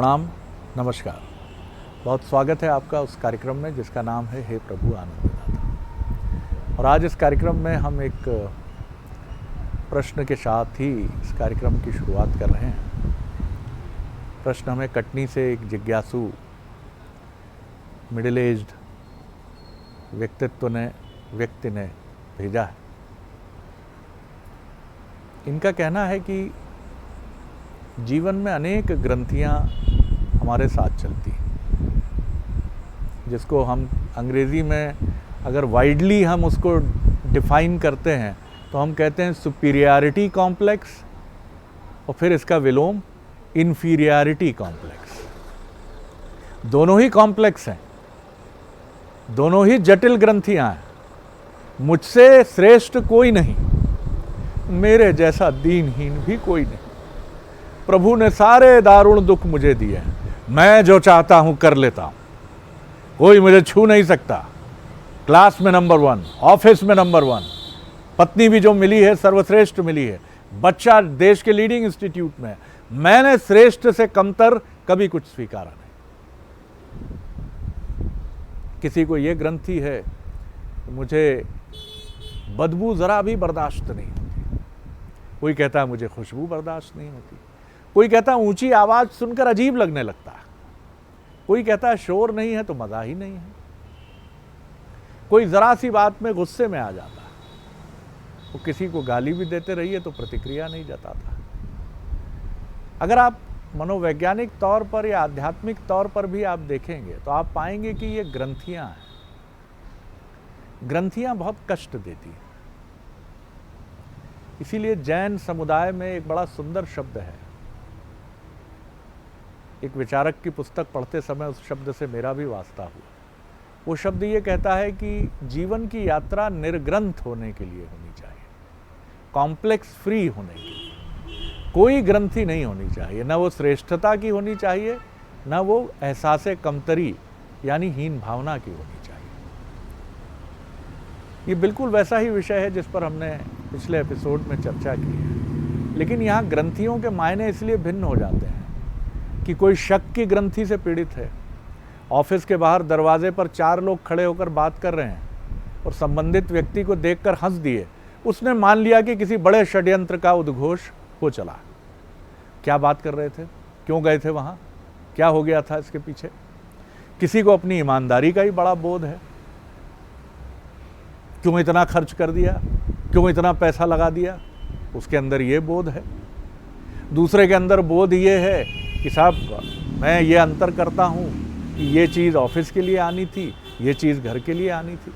प्रणाम, नमस्कार। बहुत स्वागत है आपका उस कार्यक्रम में जिसका नाम है हे प्रभु आनंददाता। और आज इस कार्यक्रम में हम एक प्रश्न के साथ ही इस कार्यक्रम की शुरुआत कर रहे हैं। प्रश्न हमें कटनी से एक जिज्ञासु मिडिल एज्ड व्यक्ति ने भेजा है। इनका कहना है कि जीवन में अनेक ग्रंथियां हमारे साथ चलती हैं, जिसको हम अंग्रेज़ी में अगर वाइडली हम उसको डिफ़ाइन करते हैं तो हम कहते हैं सुपीरियरिटी कॉम्प्लेक्स, और फिर इसका विलोम इन्फीरियरिटी कॉम्प्लेक्स। दोनों ही कॉम्प्लेक्स हैं, दोनों ही जटिल ग्रंथियां हैं। मुझसे श्रेष्ठ कोई नहीं, मेरे जैसा दीनहीन भी कोई नहीं। प्रभु ने सारे दारुण दुख मुझे दिए हैं, मैं जो चाहता हूं कर लेता हूं, कोई मुझे छू नहीं सकता। क्लास में नंबर 1, ऑफिस में नंबर 1, पत्नी भी जो मिली है सर्वश्रेष्ठ मिली है, बच्चा देश के लीडिंग इंस्टीट्यूट में। मैंने श्रेष्ठ से कमतर कभी कुछ स्वीकारा नहीं। किसी को यह ग्रंथि है, मुझे बदबू जरा भी बर्दाश्त नहीं होती। कोई कहता है मुझे खुशबू बर्दाश्त नहीं होती। कोई कहता है ऊंची आवाज सुनकर अजीब लगने लगता है। कोई कहता है शोर नहीं है तो मजा ही नहीं है। कोई जरा सी बात में गुस्से में आ जाता है। वो किसी को गाली भी देते रहिए तो प्रतिक्रिया नहीं जताता। अगर आप मनोवैज्ञानिक तौर पर या आध्यात्मिक तौर पर भी आप देखेंगे तो आप पाएंगे कि ये ग्रंथियां हैं। ग्रंथियां बहुत कष्ट देती हैं। इसीलिए जैन समुदाय में एक बड़ा सुंदर शब्द है। एक विचारक की पुस्तक पढ़ते समय उस शब्द से मेरा भी वास्ता हुआ। वो शब्द ये कहता है कि जीवन की यात्रा निर्ग्रंथ होने के लिए होनी चाहिए, कॉम्प्लेक्स फ्री होने के लिए। कोई ग्रंथि नहीं होनी चाहिए, ना वो श्रेष्ठता की होनी चाहिए, ना वो एहसासे कमतरी यानी हीन भावना की होनी चाहिए। ये बिल्कुल वैसा ही विषय है जिस पर हमने पिछले एपिसोड में चर्चा की है, लेकिन यहाँ ग्रंथियों के मायने इसलिए भिन्न हो जाते हैं कि कोई शक की ग्रंथि से पीड़ित है। ऑफिस के बाहर दरवाजे पर 4 लोग खड़े होकर बात कर रहे हैं और संबंधित व्यक्ति को देखकर हंस दिए। उसने मान लिया कि किसी बड़े षड्यंत्र का उद्घोष हो चला। क्या बात कर रहे थे, क्यों गए थे वहाँ, क्या हो गया था इसके पीछे। किसी को अपनी ईमानदारी का ही बड़ा बोध है, क्यों इतना खर्च कर दिया, क्यों इतना पैसा लगा दिया, उसके अंदर ये बोध है। दूसरे के अंदर बोध ये है कि साहब मैं ये अंतर करता हूँ कि ये चीज़ ऑफिस के लिए आनी थी, ये चीज़ घर के लिए आनी थी।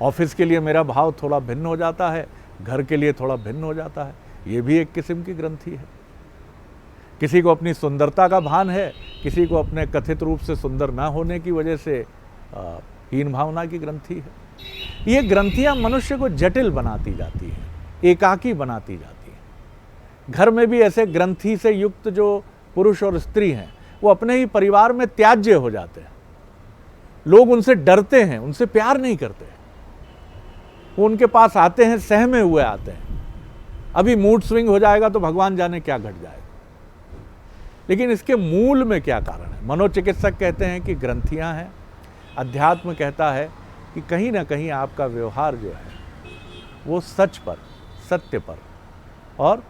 ऑफिस के लिए मेरा भाव थोड़ा भिन्न हो जाता है, घर के लिए थोड़ा भिन्न हो जाता है। ये भी एक किस्म की ग्रंथि है। किसी को अपनी सुंदरता का भान है, किसी को अपने कथित रूप से सुंदर ना होने की वजह से हीन भावना की ग्रंथि है। ये ग्रंथियां मनुष्य को जटिल बनाती जाती हैं, एकाकी बनाती जाती हैं। घर में भी ऐसे ग्रंथि से युक्त जो पुरुष और स्त्री हैं, वो अपने ही परिवार में त्याज्य हो जाते हैं। लोग उनसे डरते हैं, उनसे प्यार नहीं करते। वो उनके पास आते हैं, सहमे हुए आते हैं। अभी मूड स्विंग हो जाएगा तो भगवान जाने क्या घट जाएगा। लेकिन इसके मूल में क्या कारण है? मनोचिकित्सक कहते हैं कि ग्रंथियां हैं। अध्यात्म कहता है कि कहीं ना कहीं आपका व्यवहार जो है वो सच पर, सत्य पर और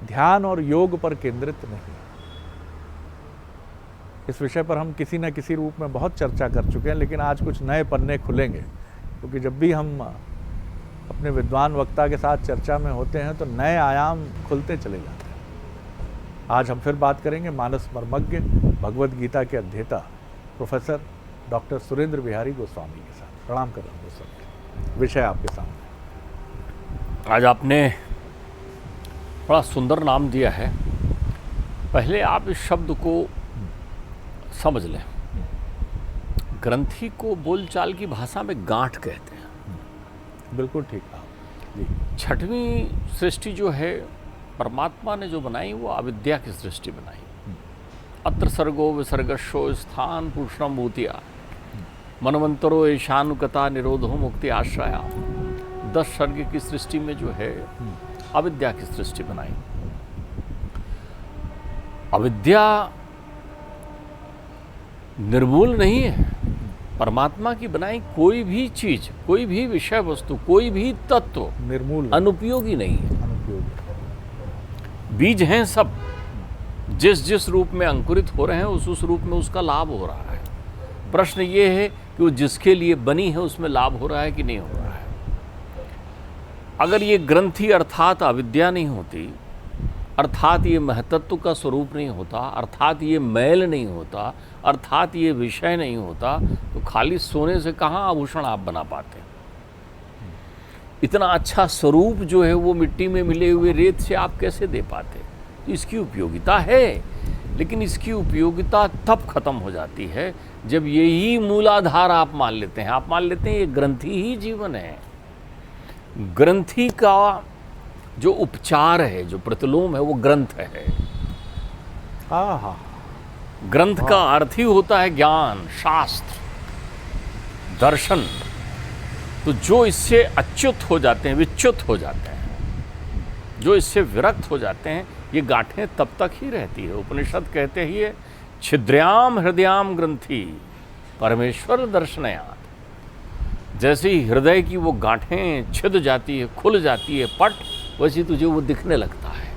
ध्यान और योग पर केंद्रित नहीं है। इस विषय पर हम किसी न किसी रूप में बहुत चर्चा कर चुके हैं, लेकिन आज कुछ नए पन्ने खुलेंगे, क्योंकि जब भी हम अपने विद्वान वक्ता के साथ चर्चा में होते हैं तो नए आयाम खुलते चले जाते हैं। आज हम फिर बात करेंगे मानस मर्मज्ञ, भगवद गीता के अध्येता प्रोफेसर डॉक्टर सुरेंद्र बिहारी गोस्वामी के साथ। प्रणाम कर रहा हूँ गोस्वामी। विषय आपके सामने। आज आपने बड़ा सुंदर नाम दिया है। पहले आप इस शब्द को समझ लें। ग्रंथि को बोलचाल की भाषा में गांठ कहते हैं। बिल्कुल ठीक कहा जी। 6वीं सृष्टि जो है परमात्मा ने जो बनाई वो अविद्या की सृष्टि बनाई। अत्र सर्गो विसर्गशो स्थान पूषणम भूतिया मनवंतरो ईशानुकता निरोधो मुक्ति आश्रया। 10 सर्ग की सृष्टि में जो है अविद्या की सृष्टि बनाई। अविद्या निर्मूल नहीं है। परमात्मा की बनाई कोई भी चीज, कोई भी विषय वस्तु, कोई भी तत्व निर्मूल अनुपयोगी नहीं है। अनुपयोगी। बीज हैं सब, जिस जिस रूप में अंकुरित हो रहे हैं उस रूप में उसका लाभ हो रहा है। प्रश्न ये है कि वो जिसके लिए बनी है उसमें लाभ हो रहा है कि नहीं हो रहा है। अगर ये ग्रंथि अर्थात अविद्या नहीं होती, अर्थात ये महतत्व का स्वरूप नहीं होता, अर्थात ये मैल नहीं होता, अर्थात ये विषय नहीं होता, तो खाली सोने से कहाँ आभूषण आप बना पाते। इतना अच्छा स्वरूप जो है वो मिट्टी में मिले हुए रेत से आप कैसे दे पाते। तो इसकी उपयोगिता है, लेकिन इसकी उपयोगिता तब खत्म हो जाती है जब यही मूलाधार आप मान लेते हैं। आप मान लेते हैं ये ग्रंथि ही जीवन है। ग्रंथि का जो उपचार है, जो प्रतिलोम है, वो ग्रंथ है। आहा। ग्रंथ का अर्थ ही होता है ज्ञान, शास्त्र, दर्शन। तो जो इससे अच्युत हो जाते हैं, विच्युत हो जाते हैं, जो इससे विरक्त हो जाते हैं, ये गांठें तब तक ही रहती है। उपनिषद कहते ही है, छिद्र्याम हृदयाम ग्रंथि परमेश्वर दर्शनयात। जैसे ही हृदय की वो गांठें छिद जाती है, खुल जाती है पट, वैसे तुझे वो दिखने लगता है।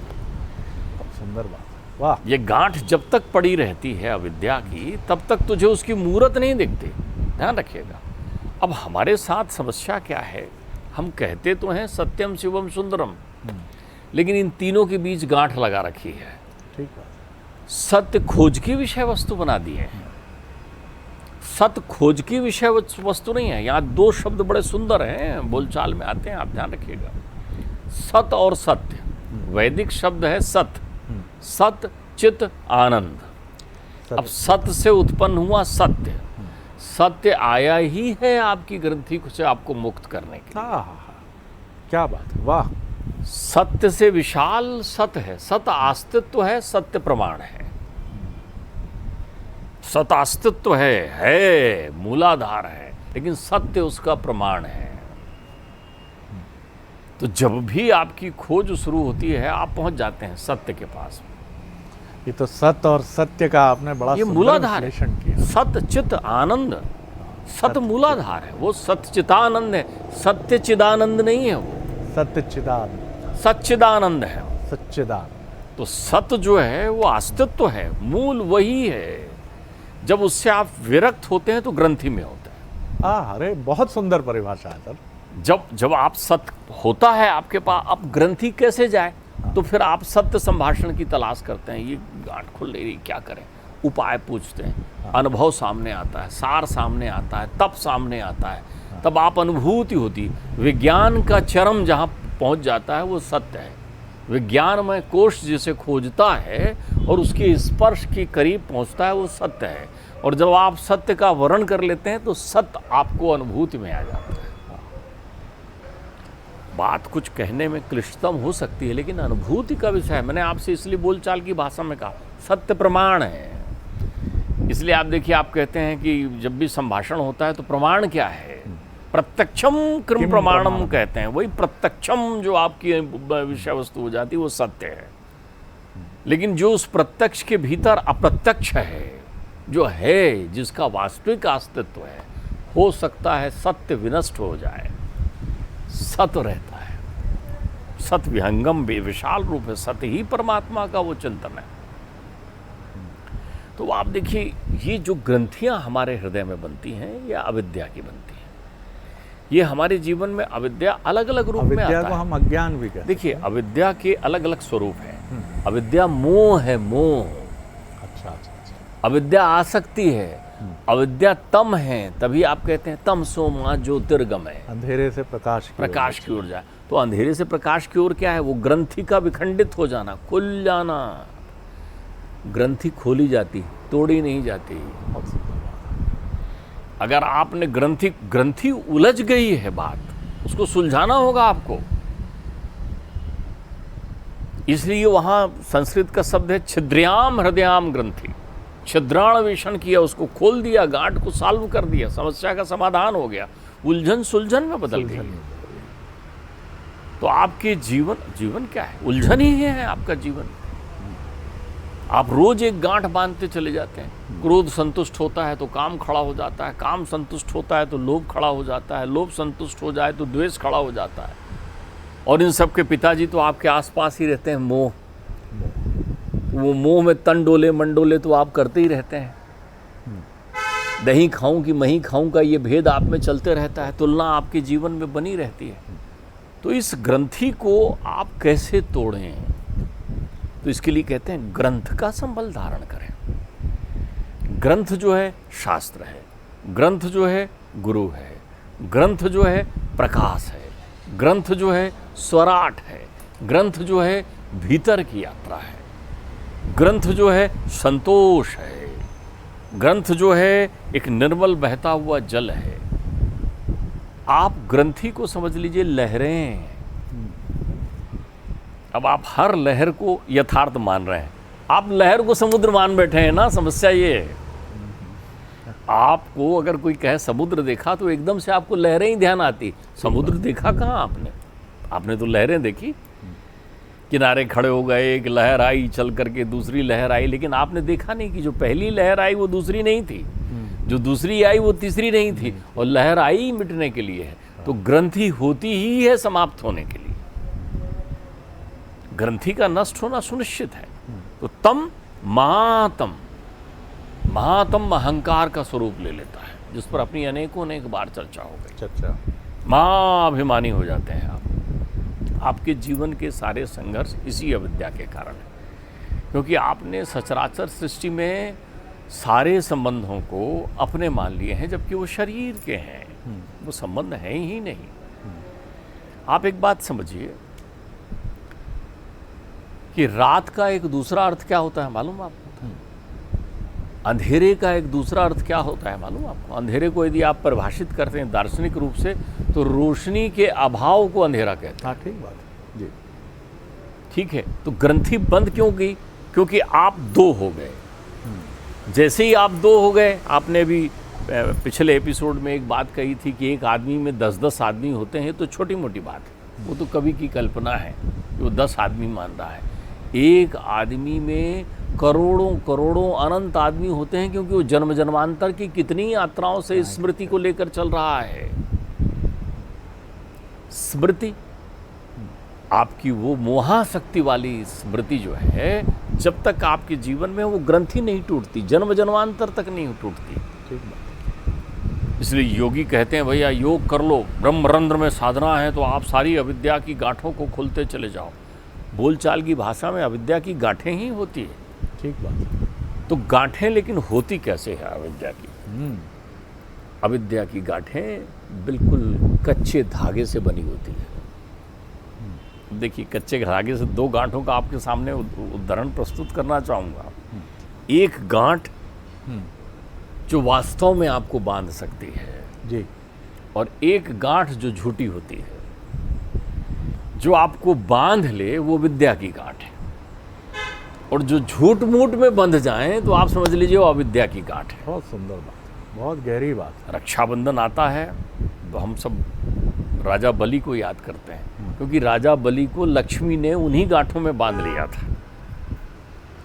सुंदर बात, वाह। ये गांठ जब तक पड़ी रहती है अविद्या की, तब तक तुझे उसकी मूरत नहीं दिखती। ध्यान रखिएगा। अब हमारे साथ समस्या क्या है, हम कहते तो हैं सत्यम शिवम सुंदरम, लेकिन इन तीनों के बीच गांठ लगा रखी है। ठीक है। सत्य खोज की विषय वस्तु बना दिए हैं। सत्य खोज की विषय वस्तु नहीं है। यहाँ दो शब्द बड़े सुंदर हैं, बोलचाल में आते हैं, आप ध्यान रखिएगा। सत और सत्य, वैदिक शब्द है सत, सत चित आनंद। अब सत्य से उत्पन्न हुआ सत्य, सत्य आया ही है आपकी ग्रंथि से आपको मुक्त करने के लिए। क्या बात है, वाह। सत्य से विशाल सत है, सत अस्तित्व है, सत्य प्रमाण है। सत अस्तित्व है, मूलाधार है, लेकिन सत्य उसका प्रमाण है। तो जब भी आपकी खोज शुरू होती है, आप पहुंच जाते हैं सत्य के पास। ये तो सत्य और सत्य का आपने बड़ा ये मूलाधार है। सत चित आनंद, सत मूलाधार है, वो सच्चिदानंद है, सत्य चिदानंद नहीं है। वो सत्य चिदानंद, सच्चिदानंद है, सच्चिदानंद। तो सत्य जो है वो अस्तित्व है, मूल वही है। जब उससे आप विरक्त होते हैं तो ग्रंथि में होते हैं। अरे बहुत सुंदर परिभाषा है सर। जब आप सत्य होता है आपके पास, अब ग्रंथि कैसे जाए, तो फिर आप सत्य संभाषण की तलाश करते हैं। ये गांठ खुल नहीं रही, क्या करें, उपाय पूछते हैं। अनुभव सामने आता है, सार सामने आता है, तप सामने आता है, तब आप अनुभूति होती। विज्ञान का चरम जहाँ पहुँच जाता है वो सत्य है। विज्ञानमय कोश जिसे खोजता है और उसके स्पर्श के करीब पहुँचता है वो सत्य है। और जब आप सत्य का वर्ण कर लेते हैं तो सत्य आपको अनुभूति में आ जाता है। बात कुछ कहने में क्लिष्टतम हो सकती है, लेकिन अनुभूति का विषय है। मैंने आपसे इसलिए बोलचाल की भाषा में कहा सत्य प्रमाण है। इसलिए आप देखिए, आप कहते हैं कि जब भी संभाषण होता है तो प्रमाण क्या है, प्रत्यक्षम कृम प्रमाणम कहते हैं। वही प्रत्यक्षम जो आपकी विषय वस्तु हो जाती है वो सत्य है। लेकिन जो उस प्रत्यक्ष के भीतर अप्रत्यक्ष है, जो है, जिसका वास्तविक अस्तित्व है, हो सकता है सत्य विनष्ट हो जाए, सत्य रहता है। सत्य विहंगम विशाल रूप है, सत्य ही परमात्मा का वो चिंतन है। तो आप देखिए, ये जो ग्रंथियां हमारे हृदय में बनती हैं, ये अविद्या की बनती हैं। ये हमारे जीवन में अविद्या अलग अलग रूप में आता है। अविद्या को हम अज्ञान भी कहते हैं। देखिए, अविद्या के अलग अलग स्वरूप हैं। अविद्या मोह है, मोह। अच्छा। अविद्या आसक्ति है, अविद्या तम है। तभी आप कहते हैं तमसो मा ज्योतिर्गमय, अंधेरे से प्रकाश की ओर जाए। तो अंधेरे से प्रकाश की ओर क्या है, वो ग्रंथि का विखंडित हो जाना, खुल जाना। ग्रंथि खोली जाती, तोड़ी नहीं जाती। अगर आपने ग्रंथि उलझ गई है बात, उसको सुलझाना होगा आपको। इसलिए वहां संस्कृत का शब्द है छिद्र्याम हृदयाम ग्रंथि। छिद्रान्वेषण किया, उसको खोल दिया, गांठ को सॉल्व कर दिया, समस्या का समाधान हो गया, उलझन सुलझन में बदल गई। तो आपके जीवन क्या है, उलझन ही है आपका जीवन। आप रोज एक गांठ बांधते चले जाते हैं। क्रोध संतुष्ट होता है तो काम खड़ा हो जाता है, काम संतुष्ट होता है तो लोभ खड़ा हो जाता है, लोभ संतुष्ट हो जाए तो द्वेष खड़ा हो जाता है। और इन सब के पिताजी तो आपके आसपास ही रहते हैं, मोह। वो मोह में तन डोले मंडोले तो आप करते ही रहते हैं। दही खाऊं कि मही खाऊं का ये भेद आप में चलते रहता है, तुलना आपके जीवन में बनी रहती है। तो इस ग्रंथि को आप कैसे तोड़ें? तो इसके लिए कहते हैं ग्रंथ का संबल धारण करें। ग्रंथ जो है शास्त्र है, ग्रंथ जो है गुरु है, ग्रंथ जो है प्रकाश है, ग्रंथ जो है स्वराट है, ग्रंथ जो है भीतर की यात्रा है, ग्रंथ जो है संतोष है, ग्रंथ जो है एक निर्मल बहता हुआ जल है। आप ग्रंथि को समझ लीजिए लहरें। अब आप हर लहर को यथार्थ मान रहे हैं, आप लहर को समुद्र मान बैठे हैं ना। समस्या ये है, आपको अगर कोई कहे समुद्र देखा तो एकदम से आपको लहरें ही ध्यान आती। समुद्र देखा कहाँ आपने? आपने तो लहरें देखी, किनारे खड़े हो गए, एक लहर आई चल करके, दूसरी लहर आई, लेकिन आपने देखा नहीं कि जो पहली लहर आई वो दूसरी नहीं थी, जो दूसरी आई वो तीसरी नहीं थी, और लहर आई मिटने के लिए है। तो ग्रंथि होती ही है समाप्त होने के लिए। ग्रंथि का नष्ट होना सुनिश्चित है। तो तम महातम, महातम अहंकार का स्वरूप ले लेता है, जिस पर अपनी अनेक बार चर्चा हो गई। अच्छा, महाअभिमानी हो जाते हैं आप। आपके जीवन के सारे संघर्ष इसी अविद्या के कारण है, क्योंकि आपने सचराचर सृष्टि में सारे संबंधों को अपने मान लिए हैं, जबकि वो शरीर के हैं, वो संबंध है ही नहीं। आप एक बात समझिए कि रात का एक दूसरा अर्थ क्या होता है मालूम आपको? अंधेरे का एक दूसरा अर्थ क्या होता है मालूम आपको? अंधेरे को यदि आप परिभाषित करते हैं दार्शनिक रूप से तो रोशनी के अभाव को अंधेरा कहते हैं। हाँ, ठीक बात है जी। ठीक है, तो ग्रंथि बंद क्यों की? क्योंकि आप दो हो गए। जैसे ही आप दो हो गए, आपने भी पिछले एपिसोड में एक बात कही थी कि एक आदमी में 10-10 आदमी होते हैं तो छोटी मोटी बात है, वो तो कवि की कल्पना है, वो 10 आदमी मान रहा है। एक आदमी में करोड़ों अनंत आदमी होते हैं, क्योंकि वो जन्म जन्मांतर की कितनी यात्राओं से स्मृति को लेकर चल रहा है। स्मृति आपकी वो मोहाशक्ति वाली स्मृति जो है, जब तक आपके जीवन में वो ग्रंथि नहीं टूटती, जन्म जन्मांतर तक नहीं टूटती। ठीक बात। इसलिए योगी कहते हैं भैया योग कर लो, ब्रह्मरंध्र में साधना है तो आप सारी अविद्या की गांठों को खोलते चले जाओ। बोलचाल की भाषा में अविद्या की गांठें ही होती है। ठीक बात। तो गांठें लेकिन होती कैसे है अविद्या की? अविद्या की गांठें बिल्कुल कच्चे धागे से बनी होती है। देखिए, कच्चे धागे से दो गांठों का आपके सामने उदाहरण प्रस्तुत करना चाहूँगा। एक गांठ जो वास्तव में आपको बांध सकती है जी, और एक गांठ जो झूठी होती है। जो आपको बांध ले वो विद्या की गांठ है, और जो झूठ मूठ में बंध जाएं तो आप समझ लीजिए वो अविद्या की गांठ है। बहुत सुंदर बात, बहुत गहरी बात। रक्षाबंधन आता है तो हम सब राजा बलि को याद करते हैं, क्योंकि राजा बलि को लक्ष्मी ने उन्हीं गांठों में बांध लिया था।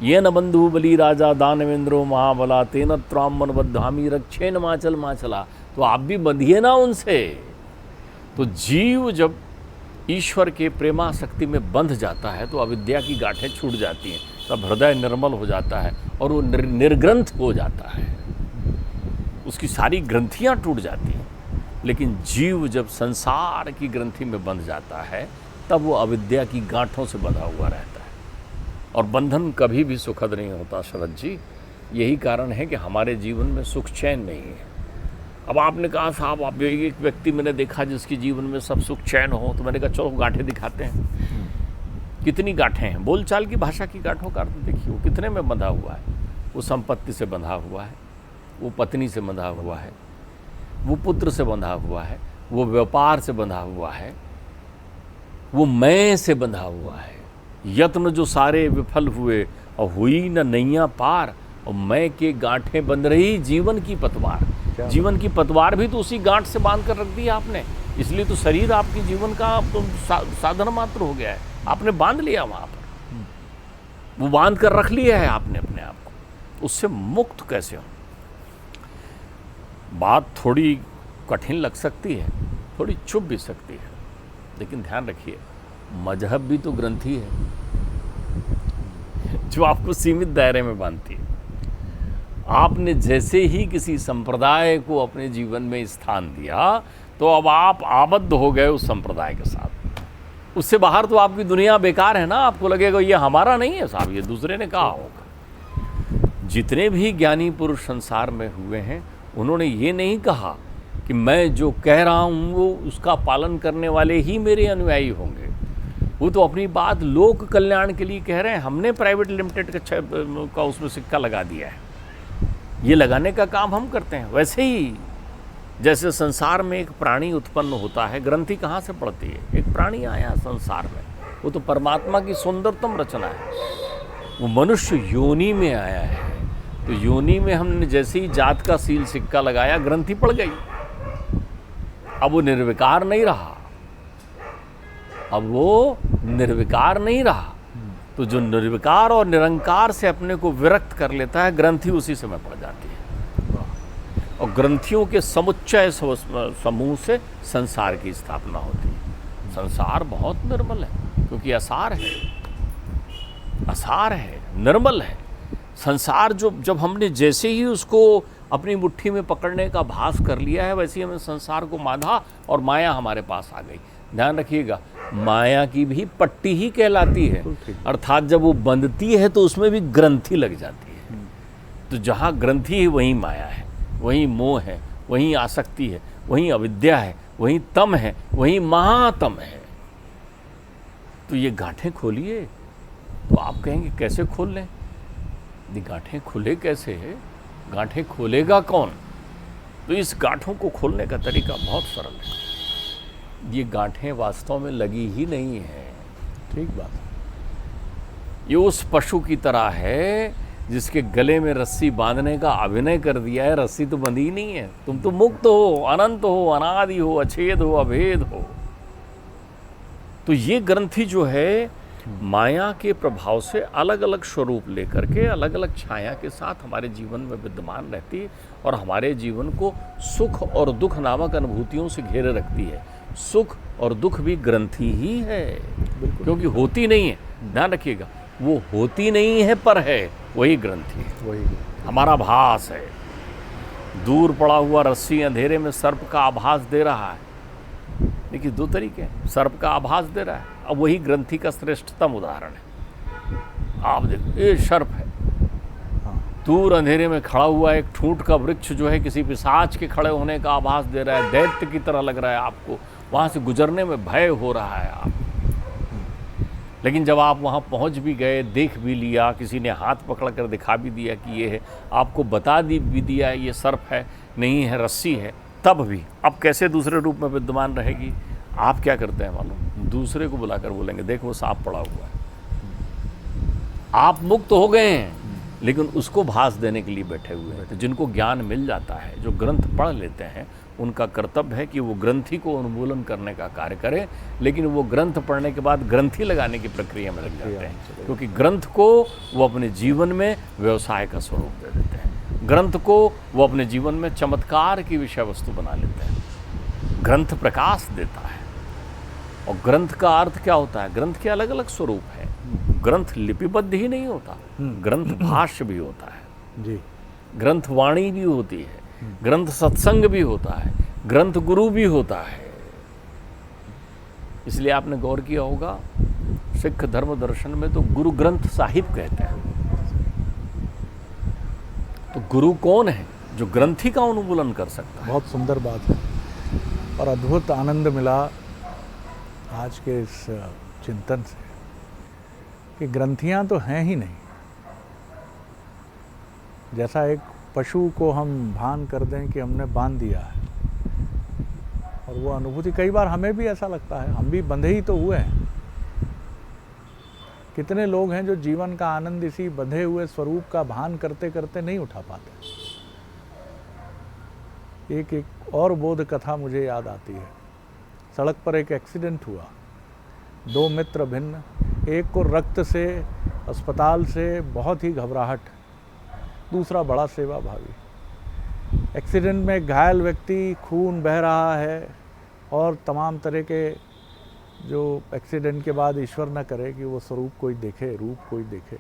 ये न बंधु बलि राजा दानवेंद्रो महाबला तेन त्राम मन बद्धामी रक्षेन माचल माचला। तो आप भी बंधिए ना उनसे। तो जीव जब ईश्वर के प्रेमाशक्ति में बंध जाता है तो अविद्या की गांठें छूट जाती हैं, तब हृदय निर्मल हो जाता है और वो निर्ग्रंथ हो जाता है, उसकी सारी ग्रंथियां टूट जाती हैं। लेकिन जीव जब संसार की ग्रंथि में बंध जाता है तब वो अविद्या की गांठों से बंधा हुआ रहता है, और बंधन कभी भी सुखद नहीं होता शरद जी। यही कारण है कि हमारे जीवन में सुख चैन नहीं है। अब आपने कहा साहब आप एक व्यक्ति मैंने देखा जिसके जीवन में सब सुख चैन हो, तो मैंने कहा चलो गांठें दिखाते हैं। कितनी गांठें हैं? बोलचाल की भाषा की गांठों का अर्थ देखिए, वो कितने में बंधा हुआ है। वो संपत्ति से बंधा हुआ है, वो पत्नी से बंधा हुआ है, वो पुत्र से बंधा हुआ है, वो व्यापार से बंधा हुआ है, वो मैं से बंधा हुआ है। यत्न जो सारे विफल हुए और हुई न नैया पार, और मैं के गांठें बंध रही जीवन की पतवार। जीवन की पतवार भी तो उसी गांठ से बांध कर रख दी आपने, इसलिए तो शरीर आपके जीवन का तो साधन मात्र हो गया है, आपने बांध लिया वहाँ पर। वो बांध कर रख लिया है आपने अपने आप को, उससे मुक्त कैसे हो? बात थोड़ी कठिन लग सकती है, थोड़ी चुभ भी सकती है, लेकिन ध्यान रखिए मजहब भी तो ग्रंथि है जो आपको सीमित दायरे में बांधती है। आपने जैसे ही किसी संप्रदाय को अपने जीवन में स्थान दिया तो अब आप आबद्ध हो गए उस संप्रदाय के साथ। उससे बाहर तो आपकी दुनिया बेकार है ना, आपको लगेगा ये हमारा नहीं है साहब, ये दूसरे ने कहा होगा। जितने भी ज्ञानी पुरुष संसार में हुए हैं उन्होंने ये नहीं कहा कि मैं जो कह रहा हूँ वो उसका पालन करने वाले ही मेरे अनुयायी होंगे। वो तो अपनी बात लोक कल्याण के लिए कह रहे हैं। हमने प्राइवेट लिमिटेड का उसमें सिक्का लगा दिया है, ये लगाने का काम हम करते हैं। वैसे ही जैसे संसार में एक प्राणी उत्पन्न होता है, ग्रंथि कहाँ से पड़ती है? एक प्राणी आया संसार में, वो तो परमात्मा की सुंदरतम रचना है, वो मनुष्य योनि में आया है। तो योनि में हमने जैसे ही जात का सील सिक्का लगाया, ग्रंथि पड़ गई। अब वो निर्विकार नहीं रहा, अब वो निर्विकार नहीं रहा। तो जो निर्विकार और निरंकार से अपने को विरक्त कर लेता है, ग्रंथि उसी समय पड़ जाती है। और ग्रंथियों के समुच्चय समूह से संसार की स्थापना होती है। संसार बहुत निर्मल है क्योंकि असार है, असार है, निर्मल है। संसार जब हमने जैसे ही उसको अपनी मुट्ठी में पकड़ने का भास कर लिया है, वैसे ही हमें संसार को बांधा और माया हमारे पास आ गई। ध्यान रखिएगा, माया की भी पट्टी ही कहलाती है, अर्थात जब वो बंधती है तो उसमें भी ग्रंथि लग जाती है। तो जहाँ ग्रंथि है वहीं माया है, वहीं मोह है, वहीं आसक्ति है, वहीं अविद्या है, वहीं तम है, वहीं महातम है। तो ये गांठें खोलिए। तो आप कहेंगे कैसे खोल लें? ये गांठें खुले कैसे है? गांठें खोलेगा कौन? तो इस गांठों को खोलने का तरीका बहुत सरल है। ये गांठें वास्तव में लगी ही नहीं है। ठीक बात है। ये उस पशु की तरह है जिसके गले में रस्सी बांधने का अभिनय कर दिया है, रस्सी तो बंधी ही नहीं है। तुम तो मुक्त हो, अनंत हो, अनादि हो, अछेद हो, अभेद हो। तो ये ग्रंथि जो है माया के प्रभाव से अलग अलग स्वरूप लेकर के अलग अलग छाया के साथ हमारे जीवन में विद्यमान रहती है और हमारे जीवन को सुख और दुख नामक अनुभूतियों से घेरे रखती है। सुख और दुख भी ग्रंथि ही है, क्योंकि होती नहीं है। ध्यान रखिएगा, वो होती नहीं है पर है, वही ग्रंथि है, वही हमारा भास है। दूर पड़ा हुआ रस्सी अंधेरे में सर्प का आभास दे रहा है। देखिए दो तरीके हैं, सर्प का आभास दे रहा है। अब वही ग्रंथि का श्रेष्ठतम उदाहरण है। आप देखो, ये सर्प है, दूर अंधेरे में खड़ा हुआ एक ठूंठ का वृक्ष जो है किसी पिशाच के खड़े होने का आभास दे रहा है, दैत्य की तरह लग रहा है आपको, वहाँ से गुजरने में भय हो रहा है आप। लेकिन जब आप वहाँ पहुँच भी गए, देख भी लिया, किसी ने हाथ पकड़ कर दिखा भी दिया कि ये है, आपको बता भी दिया ये सर्प है, नहीं है, रस्सी है, तब भी अब कैसे दूसरे रूप में विद्यमान रहेगी? आप क्या करते हैं मालूम? दूसरे को बुलाकर बोलेंगे देखो वो सांप पड़ा हुआ है। आप मुक्त हो गए हैं, लेकिन उसको भास देने के लिए बैठे हुए हैं। तो जिनको ज्ञान मिल जाता है, जो ग्रंथ पढ़ लेते हैं, उनका कर्तव्य है कि वो ग्रंथि को उन्मूलन करने का कार्य करें। लेकिन वो ग्रंथ पढ़ने के बाद ग्रंथि लगाने की प्रक्रिया में लग जाते हैं, क्योंकि ग्रंथ को वो अपने जीवन में व्यवसाय का स्वरूप दे देते हैं। ग्रंथ को वो अपने जीवन में चमत्कार की विषय वस्तु बना लेते हैं। ग्रंथ प्रकाश देता है। और ग्रंथ का अर्थ क्या होता है? ग्रंथ के अलग अलग स्वरूप है। ग्रंथ लिपिबद्ध ही नहीं होता, ग्रंथ भाष्य भी होता है जी, ग्रंथ वाणी भी होती है, ग्रंथ सत्संग भी होता है, ग्रंथ गुरु भी होता है। इसलिए आपने गौर किया होगा, सिख धर्म दर्शन में तो गुरु ग्रंथ साहिब कहते हैं। तो गुरु कौन है? जो ग्रंथि का उन्मूलन कर सकता है। बहुत सुंदर बात है और अद्भुत आनंद मिला आज के इस चिंतन से कि ग्रंथियां तो हैं ही नहीं। जैसा एक पशु को हम भान कर दें कि हमने बांध दिया है, और वो अनुभूति कई बार हमें भी ऐसा लगता है, हम भी बंधे ही तो हुए हैं। कितने लोग हैं जो जीवन का आनंद इसी बंधे हुए स्वरूप का भान करते करते नहीं उठा पाते। एक और बोध कथा मुझे याद आती है। सड़क पर एक एक्सीडेंट हुआ, दो मित्र भिन्न, एक को रक्त से अस्पताल से बहुत ही घबराहट, दूसरा बड़ा सेवा भावी। एक्सीडेंट में घायल व्यक्ति, खून बह रहा है और तमाम तरह के जो एक्सीडेंट के बाद ईश्वर न करे कि वो स्वरूप कोई देखे, रूप कोई देखे,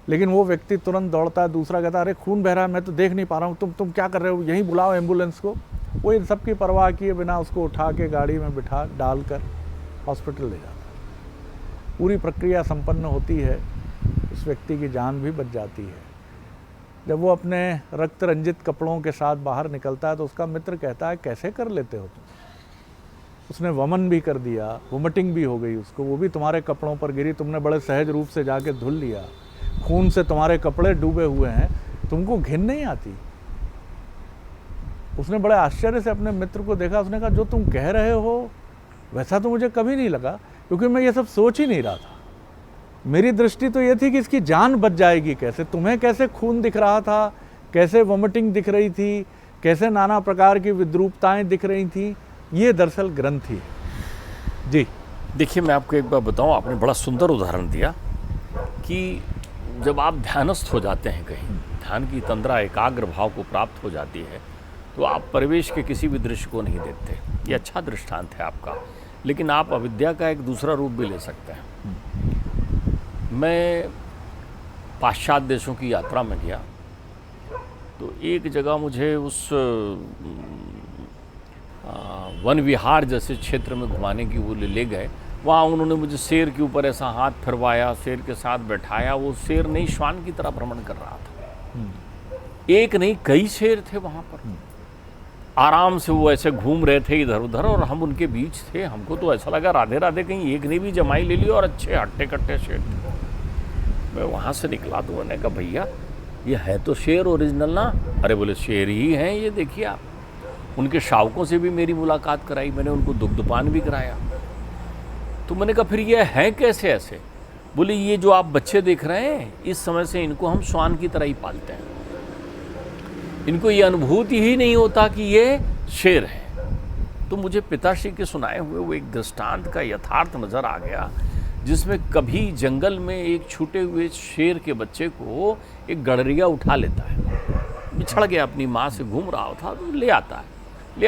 लेकिन वो व्यक्ति तुरंत दौड़ता है, दूसरा कहता है अरे खून बह रहा है, मैं तो देख नहीं पा रहा हूँ, तुम क्या कर रहे हो, यहीं बुलाओ एम्बुलेंस को। वो इन सब की परवाह किए बिना उसको उठा के गाड़ी में बिठा डालकर हॉस्पिटल ले जाता है। पूरी प्रक्रिया संपन्न होती है, उस व्यक्ति की जान भी बच जाती है। जब वो अपने रक्त रंजित कपड़ों के साथ बाहर निकलता है तो उसका मित्र कहता है कैसे कर लेते हो तुम, उसने वमन भी कर दिया, वोमिटिंग भी हो गई उसको, वो भी तुम्हारे कपड़ों पर गिरी, तुमने बड़े सहज रूप से जाके धुल लिया, खून से तुम्हारे कपड़े डूबे हुए हैं, तुमको घिन नहीं आती। उसने बड़े आश्चर्य से अपने मित्र को देखा, उसने कहा जो तुम कह रहे हो वैसा तो मुझे कभी नहीं लगा, क्योंकि मैं ये सब सोच ही नहीं रहा था। मेरी दृष्टि तो ये थी कि इसकी जान बच जाएगी कैसे। तुम्हें कैसे खून दिख रहा था, कैसे वोमिटिंग दिख रही थी, कैसे नाना प्रकार की विद्रूपताएं दिख रही थी, ये दरअसल ग्रंथि है। जी देखिए, मैं आपको एक बार बताऊं, आपने बड़ा सुंदर उदाहरण दिया कि जब आप ध्यानस्थ हो जाते हैं कहीं, ध्यान की तंद्रा एकाग्र भाव को प्राप्त हो जाती है, तो आप परिवेश के किसी भी दृश्य को नहीं देखते। ये अच्छा दृष्टांत है आपका। लेकिन आप अविद्या का एक दूसरा रूप भी ले सकते हैं। मैं पाश्चात्य देशों की यात्रा में गया तो एक जगह मुझे उस वन विहार जैसे क्षेत्र में घुमाने की वो ले गए। वहाँ उन्होंने मुझे शेर के ऊपर ऐसा हाथ फिरवाया, शेर के साथ बैठाया। वो शेर नहीं, श्वान की तरह भ्रमण कर रहा था। एक नहीं, कई शेर थे वहाँ पर। आराम से वो ऐसे घूम रहे थे इधर उधर और हम उनके बीच थे। हमको तो ऐसा लगा राधे राधे, कहीं एक ने भी जमाई ले ली, और अच्छे हट्टे कट्टे शेर थे। मैं वहाँ से निकला तो मैंने कहा भैया ये है तो शेर ओरिजिनल ना? अरे बोले शेर ही हैं ये, देखिए आप। उनके शावकों से भी मेरी मुलाकात कराई, मैंने उनको दुग्धपान भी कराया। तो मैंने कहा फिर ये है कैसे ऐसे? बोले ये जो आप बच्चे देख रहे हैं, इस समय से इनको हम श्वान की तरह ही पालते हैं। इनको ये अनुभूति ही नहीं होता कि ये शेर है। तो मुझे पिताश्री के सुनाए हुए वो एक दृष्टांत का यथार्थ नजर आ गया, जिसमें कभी जंगल में एक छूटे हुए शेर के बच्चे को एक गड़रिया उठा लेता है। बिछड़ गया, अपनी माँ से घूम रहा था, तो ले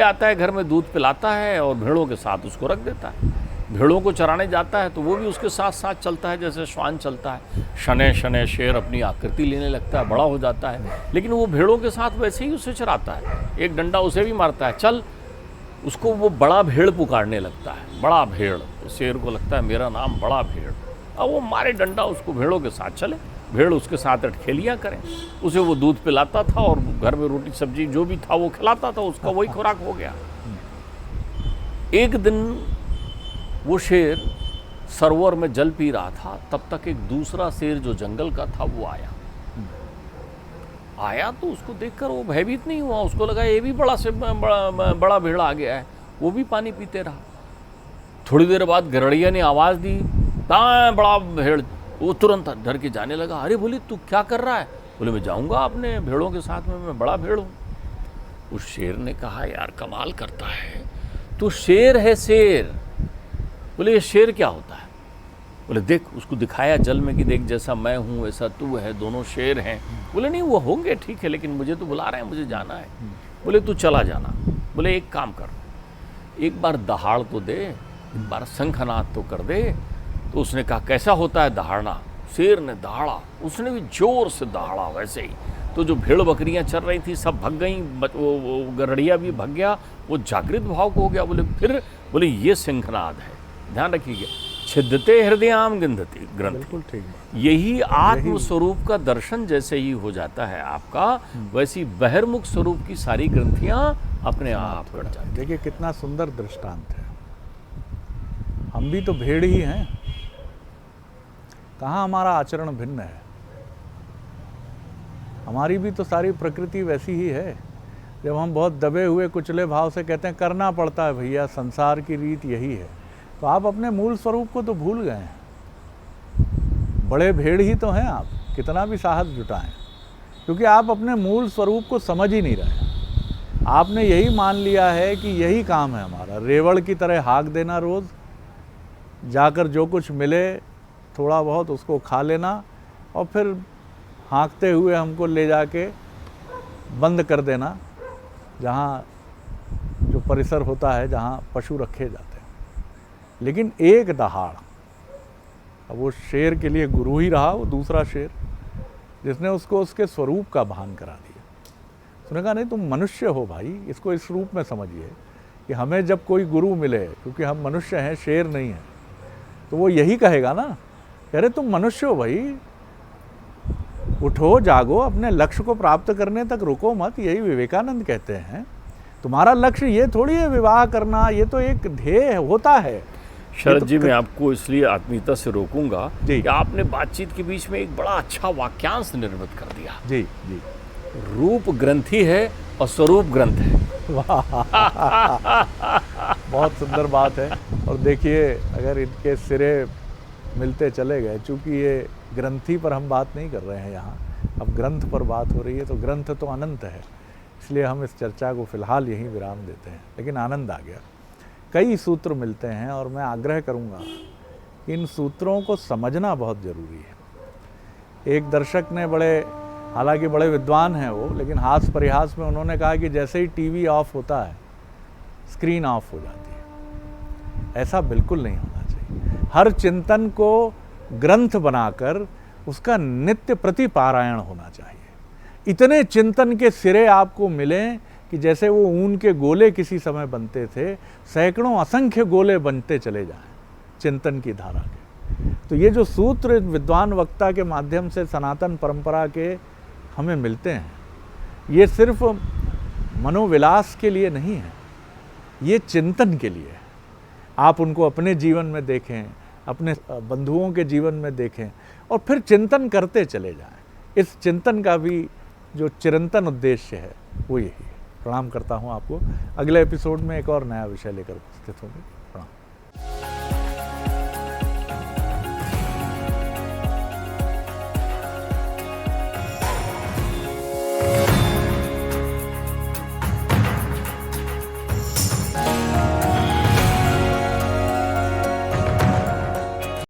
आता है घर में, दूध पिलाता है और भेड़ों के साथ उसको रख देता है। भेड़ों को चराने जाता है तो वो भी उसके साथ साथ चलता है जैसे श्वान चलता है। शने शने शेर अपनी आकृति लेने लगता है, बड़ा हो जाता है, लेकिन वो भेड़ों के साथ वैसे ही उसे चराता है। एक डंडा उसे भी मारता है, चल। उसको वो बड़ा भेड़ पुकारने लगता है, बड़ा भेड़। तो शेर को लगता है मेरा नाम बड़ा भेड़। अब वो मारे डंडा, उसको भेड़ों के साथ चले, भेड़ उसके साथ अटखेलियाँ करें। उसे वो दूध पिलाता था और घर में रोटी सब्जी जो भी था वो खिलाता था, उसका वही खुराक हो गया। एक दिन वो शेर सरोवर में जल पी रहा था, तब तक एक दूसरा शेर जो जंगल का था वो आया तो उसको देखकर वो भयभीत नहीं हुआ। उसको लगा ये भी बड़ा भेड़ आ गया है, वो भी पानी पीते रहा। थोड़ी देर बाद गरड़िया ने आवाज़ दी, कहाँ बड़ा भेड़? वो तुरंत डर के जाने लगा। अरे बोली तू क्या कर रहा है? बोले मैं जाऊँगा अपने भेड़ों के साथ में, मैं बड़ा भेड़ हूँ। उस शेर ने कहा यार कमाल करता है, तू शेर है शेर। बोले ये शेर क्या होता है? बोले देख, उसको दिखाया जल में कि देख जैसा मैं हूँ वैसा तू है, दोनों शेर हैं। बोले नहीं वो होंगे ठीक है, लेकिन मुझे तो बुला रहे हैं, मुझे जाना है। बोले तू चला जाना। बोले एक काम कर, एक बार दहाड़ तो दे, एक बार शंखनाद तो कर दे। तो उसने कहा कैसा होता है दहाड़ना? शेर ने दहाड़ा, उसने भी जोर से दहाड़ा वैसे ही। तो जो भेड़ बकरियां चल रही थी सब भग गई, वो गरड़िया भी भग गया, वो जागृत भाव को हो गया। बोले ये शंखनाद है, ध्यान रखिएगा। छिद्दते हृदयाम गंधति ग्रंथि। बिल्कुल ठीक। यही आत्म स्वरूप का दर्शन जैसे ही हो जाता है आपका, वैसी बहिर्मुख स्वरूप की सारी ग्रंथियां अपने आप कट जाती। देखिए कितना सुंदर दृष्टांत है। हम भी तो भेड़ ही हैं, कहाँ हमारा आचरण भिन्न है? हमारी भी तो सारी प्रकृति वैसी ही है। जब हम बहुत दबे हुए कुचले भाव से कहते हैं करना पड़ता है भैया, संसार की रीत यही है, तो आप अपने मूल स्वरूप को तो भूल गए हैं। बड़े भेड़ ही तो हैं आप, कितना भी साहस जुटाएं, क्योंकि आप अपने मूल स्वरूप को समझ ही नहीं रहे। आपने यही मान लिया है कि यही काम है हमारा, रेवड़ की तरह हाँक देना रोज़, जाकर जो कुछ मिले थोड़ा बहुत उसको खा लेना और फिर हाँकते हुए हमको ले जाके बंद कर देना जहाँ जो परिसर होता है जहाँ पशु रखे जाते हैं। लेकिन एक दहाड़ अब वो शेर के लिए गुरु ही रहा, वो दूसरा शेर जिसने उसको उसके स्वरूप का भान करा दिया। उसने कहा नहीं तुम मनुष्य हो भाई, इसको इस रूप में समझिए कि हमें जब कोई गुरु मिले, क्योंकि हम मनुष्य हैं, शेर नहीं है, तो वो यही कहेगा ना, कह रहे तुम मनुष्य हो भाई, उठो जागो, अपने लक्ष्य को प्राप्त करने तक रुको मत। यही विवेकानंद कहते हैं, तुम्हारा लक्ष्य ये थोड़ी है विवाह करना, ये तो एक ध्येय होता है। शरद जी, मैं आपको इसलिए आत्मीयता से रोकूंगा जी। कि आपने बातचीत के बीच में एक बड़ा अच्छा वाक्यांश निर्मित कर दिया। जी जी। रूप ग्रंथि है और स्वरूप ग्रंथ है। बहुत सुंदर बात है। और देखिए अगर इनके सिरे मिलते चले गए, चूँकि ये ग्रंथि पर हम बात नहीं कर रहे हैं यहाँ, अब ग्रंथ पर बात हो रही है, तो ग्रंथ तो अनंत है, इसलिए हम इस चर्चा को फिलहाल यहीं विराम देते हैं। लेकिन आनंद आ गया, कई सूत्र मिलते हैं और मैं आग्रह करूँगा कि इन सूत्रों को समझना बहुत ज़रूरी है। एक दर्शक ने हालांकि बड़े विद्वान हैं वो, लेकिन हास परिहास में उन्होंने कहा कि जैसे ही टीवी ऑफ होता है स्क्रीन ऑफ हो जाती है। ऐसा बिल्कुल नहीं होना चाहिए। हर चिंतन को ग्रंथ बनाकर उसका नित्य प्रति पारायण होना चाहिए। इतने चिंतन के सिरे आपको मिलें कि जैसे वो ऊन के गोले किसी समय बनते थे, सैकड़ों असंख्य गोले बनते चले जाएं चिंतन की धारा के। तो ये जो सूत्र विद्वान वक्ता के माध्यम से सनातन परंपरा के हमें मिलते हैं, ये सिर्फ मनोविलास के लिए नहीं है, ये चिंतन के लिए है। आप उनको अपने जीवन में देखें, अपने बंधुओं के जीवन में देखें और फिर चिंतन करते चले जाएं। इस चिंतन का भी जो चिरंतन उद्देश्य है वो यही है। प्रणाम करता हूँ आपको। अगले एपिसोड में एक और नया विषय लेकर उपस्थित होंगे। प्रणाम।